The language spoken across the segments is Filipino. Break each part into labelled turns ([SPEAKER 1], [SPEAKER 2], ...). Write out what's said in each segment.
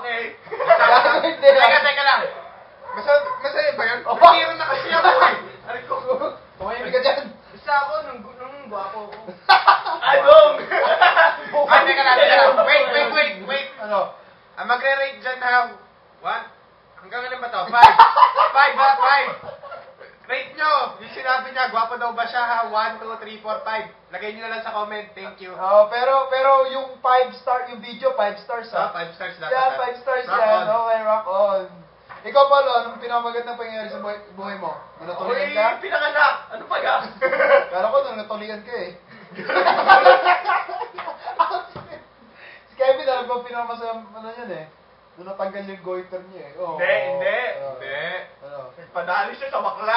[SPEAKER 1] Okay.
[SPEAKER 2] Teka lang. Masaya ba yun? Meron na kasi ako eh.
[SPEAKER 1] Aray ko.
[SPEAKER 3] Tumahimik ka dyan.
[SPEAKER 1] Basta ako, nung gwapo ko.
[SPEAKER 2] Adong! Ay, teka lang. Wait.
[SPEAKER 3] Ano?
[SPEAKER 2] Magre-rate dyan ha. 1? Hanggang ilan ba to? 5 ha? 5. Rate nyo! Yung sinabi niya, gwapo daw ba siya ha? 1, 2, 3, 4, 5. Lagay nyo na lang sa comment. Thank you.
[SPEAKER 3] Pero yung 5 star, yung video, 5 stars ha?
[SPEAKER 2] 5 stars dapat.
[SPEAKER 3] Yeah, 5 stars
[SPEAKER 2] Rock
[SPEAKER 3] yan.
[SPEAKER 2] on.
[SPEAKER 3] Okay, rock on. Ikaw, Paulo, anong pinakamagandang pangyayari sa buhay mo? Natulian ka?
[SPEAKER 1] Pinanganak! Ano pa yan?
[SPEAKER 3] Kala ko nung natulian ka eh. Si Kevin, alam ko pinakamasayang ano yan eh. Nung natanggal yung goiter niya eh. Oh,
[SPEAKER 1] Hindi.
[SPEAKER 3] Ano?
[SPEAKER 1] Nagpadali siya sa bakla.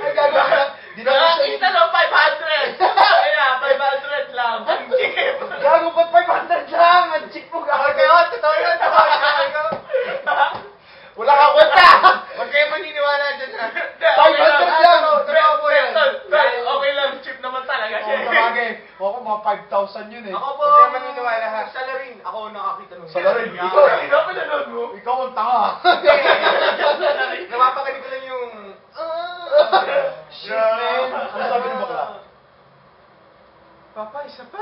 [SPEAKER 3] Ay, gagawin ka.
[SPEAKER 1] Nakakita ng 500! Kaya, 500 lang. Ang cheap!
[SPEAKER 3] Gago, ba't 500 lang? Ang cheap mo, gago.
[SPEAKER 1] Totoo yun.
[SPEAKER 3] Wala ka kwenta!
[SPEAKER 2] Huwag kayo maniniwala dyan ha.
[SPEAKER 3] 500 lang!
[SPEAKER 1] Totoo po yan. Okay lang, cheap naman talaga siya.
[SPEAKER 3] Oo, sabagay. Ako, mga 5,000 yun eh.
[SPEAKER 1] Ako po,
[SPEAKER 2] Huwag kayo maniniwala ha.
[SPEAKER 1] salarin. Ako nakakita nung
[SPEAKER 3] Salarin?
[SPEAKER 1] Ikaw, hindi ako nanood mo.
[SPEAKER 3] Ikaw ang tanga.
[SPEAKER 2] Napapagaling ko lang yung...
[SPEAKER 3] Shit, man. Ano sabi ng bakla?
[SPEAKER 2] Papa, isa pa.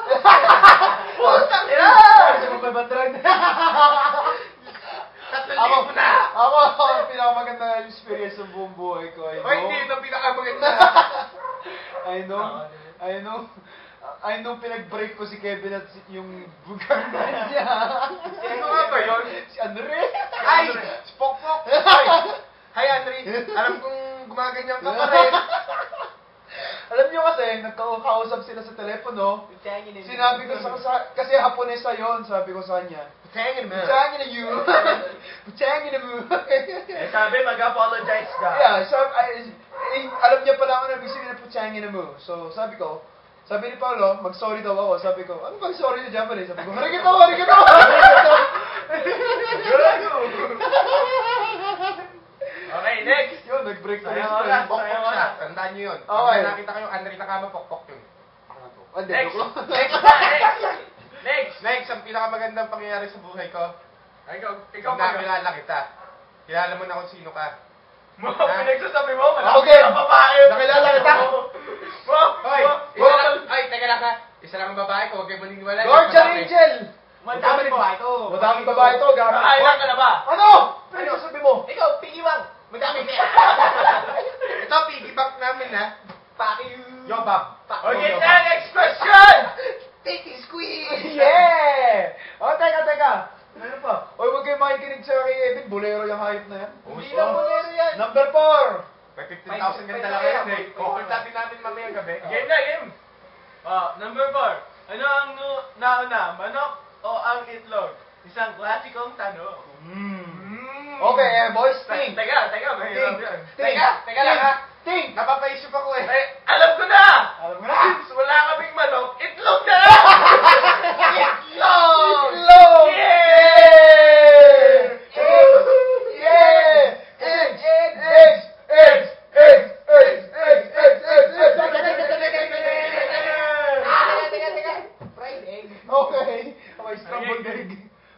[SPEAKER 1] Putang ina!
[SPEAKER 3] Kasi mo 500.
[SPEAKER 2] Tatlong na.
[SPEAKER 3] Ako, ang pinakamaganda experience ng buong buhay ko.
[SPEAKER 2] O hindi, ito pinakamaganda.
[SPEAKER 3] I know pinag-break ko si Kevin at yung bugang niya.
[SPEAKER 2] Sino nga ba yun?
[SPEAKER 3] Si Andre.
[SPEAKER 2] Ay! Si Pokpok! Hi, Andre. Alam kong gumaganyan ka pa rin.
[SPEAKER 3] Alam niyo kasi, nagkakausap sila sa telepono. Sinabi ko kasi Haponesa yon, sabi ko sa kanya.
[SPEAKER 2] Putangin mo.
[SPEAKER 3] Putangin na you. Putangin na mo.
[SPEAKER 1] Eh sabi, mag-apologize ka.
[SPEAKER 3] Yeah, alam niya pala ako na ibig sabihin na putangin na mo. So, sabi ni Paolo, mag-sorry daw ako. Sabi ko, ano bang sorry sa Japanese? Sabi ko, harigito!
[SPEAKER 1] Okay, next.
[SPEAKER 3] Yun, nag-break na
[SPEAKER 1] Sayang
[SPEAKER 3] rin.
[SPEAKER 1] oras.
[SPEAKER 2] Pokpok siya. Tandaan niyo yun.
[SPEAKER 3] Okay.
[SPEAKER 2] Pag nakita kayo, Andre nakama, Pokpok yun. Next, ang pinakamagandang pangyayari sa buhay ko.
[SPEAKER 1] Ikaw
[SPEAKER 2] Pag nakilala kita. Kilala mo na kung sino ka.
[SPEAKER 1] Pinagsasabi mo,
[SPEAKER 3] Ako
[SPEAKER 1] malaki
[SPEAKER 3] din.
[SPEAKER 1] ang babae.
[SPEAKER 3] Nakilala kita.
[SPEAKER 2] Hoy, teka lang ha. Isa lang ang babae ko, huwag kayo maniniwala.
[SPEAKER 3] Guardian Angel!
[SPEAKER 1] Madaming babae to.
[SPEAKER 3] Madaming babae to, gabi.
[SPEAKER 1] Nakailan ka na ba?
[SPEAKER 3] Ano? Ano sabi mo?
[SPEAKER 1] Ikaw, pigiwang. Madaming
[SPEAKER 2] Ito, piggy bank namin ha.
[SPEAKER 1] Pakiyu.
[SPEAKER 2] Yo, Bob.
[SPEAKER 1] Okay, next question!
[SPEAKER 2] Titi squeeze!
[SPEAKER 3] Yeah! Oh, teka. Ano pa? Oy, huwag kayo makikinig sa kay Evan. Bolero yung hype na yan.
[SPEAKER 1] Hindi lang bolero yan.
[SPEAKER 3] Number 4.
[SPEAKER 2] May 15,000 din talaga yan eh. Kukultatin natin mamaya gabi.
[SPEAKER 1] Game na, game. Number 4. Ano ang nauna, manok o ang itlog? Isang klasikong tanong.
[SPEAKER 3] Okay, boys, think.
[SPEAKER 1] Teka, mahirap yan.
[SPEAKER 2] Teka lang ha.
[SPEAKER 3] Think.
[SPEAKER 2] Napapaisip ako eh.
[SPEAKER 1] Alam ko na!
[SPEAKER 3] Alam mo na.
[SPEAKER 1] Since wala kaming manok, itlog na!
[SPEAKER 3] Itlog! Okay, scrambled egg.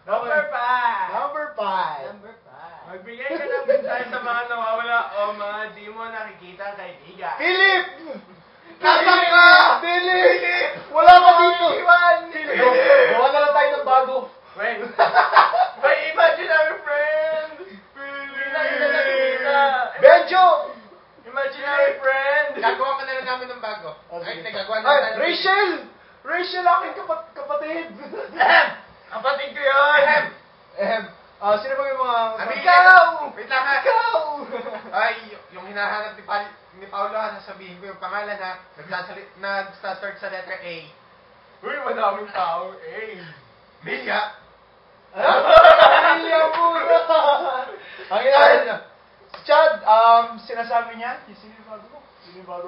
[SPEAKER 1] Number 5.
[SPEAKER 3] Number 5.
[SPEAKER 1] Magbigay ka ng mensahe sa mga nawawala o mga di mo nakikita kaibigan.
[SPEAKER 3] Philip!
[SPEAKER 2] Nasaan ka?
[SPEAKER 3] Philip! Wala ka dito!
[SPEAKER 1] Philip!
[SPEAKER 3] Gawa na lang tayo ng bago.
[SPEAKER 1] Wait. May imaginary friend! Hindi na kita nakikita.
[SPEAKER 3] Benjo!
[SPEAKER 1] Imaginary friend!
[SPEAKER 2] Gagawa ka na lang namin ng bago. Ay, gagawa na
[SPEAKER 3] Ay,
[SPEAKER 2] lang.
[SPEAKER 3] Rachel! Rachel, aking kapatid!
[SPEAKER 1] Kapatid ko yun!
[SPEAKER 3] Sino ba yung mga...
[SPEAKER 2] Ikaw! Wait lang ha.
[SPEAKER 3] Ikaw!
[SPEAKER 2] Ay, yung hinahanap ni Paolo ha, sasabihin ko yung pangalan ha. Nagsa-start sa letter A.
[SPEAKER 1] Uy, madaming tao. Eh.
[SPEAKER 2] Mia.
[SPEAKER 3] Lilia muna! Ang hinahanap niya. Si Chad, sinasabi niya, sino yung bago mo? Sino yung bago